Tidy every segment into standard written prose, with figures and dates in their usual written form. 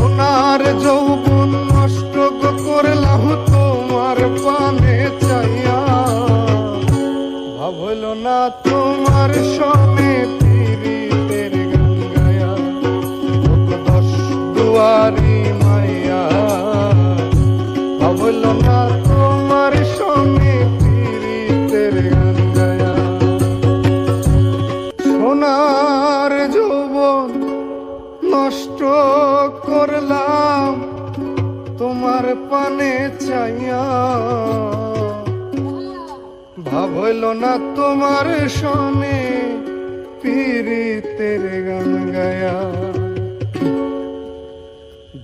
সোনার যৌবন নষ্ট করলাম তোমার পানে চাইয়া, ভাবল না তোমার সনে পীড়িতের গান গায়া। দশ দুয়ারি মাইয়া, ভাবল না তোমার সনে পীড়িতের গান গায়া। সোনার যৌবন নষ্ট করলাম তোমার পানে চাইয়া, ভাবল না তোমার সনে পীড়িতের গান গায়া।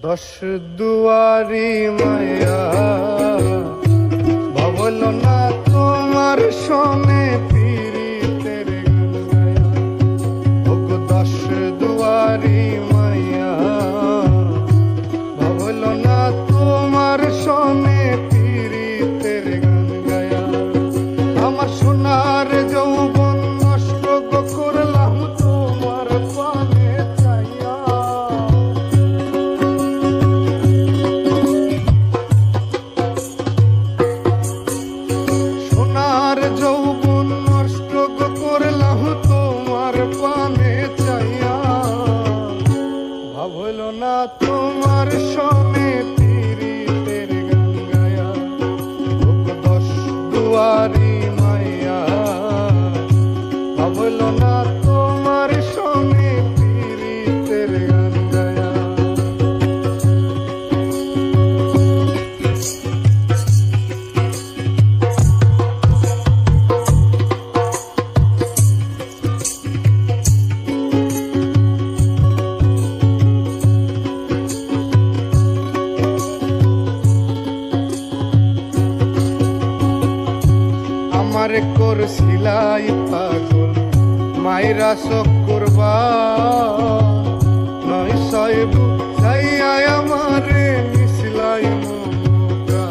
দশ দুয়ারি মায়া, ভাবল না তোমার সনে পীড়িতের গান গায়া। ওগো দশ দুয়ারি মায়া, ভাবল না তোমার সনে পীড়িতের গান গায়া। আমার সোনার যৌবন নষ্ট করলাম তোমার পানে চাইয়া। সোনার যৌবন নষ্ট করলাম তোমার পানে চাইয়া, ভাবল না তোমার সনে পীড়িতের গান গায়া। দশ দুয়ারি মাইয়া, ভাবল না তোমার সনে পীড়িতের গান গায়া। আমার করছিলাই পাগল মাইরা চক্করবা, নয় সাহেব যাইয়া আমারে মিশলাই মমতা।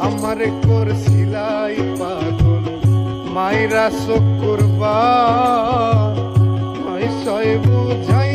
আমার করছিলাই পাগল মাইরা চক্করবা, নয় সাহেব যাই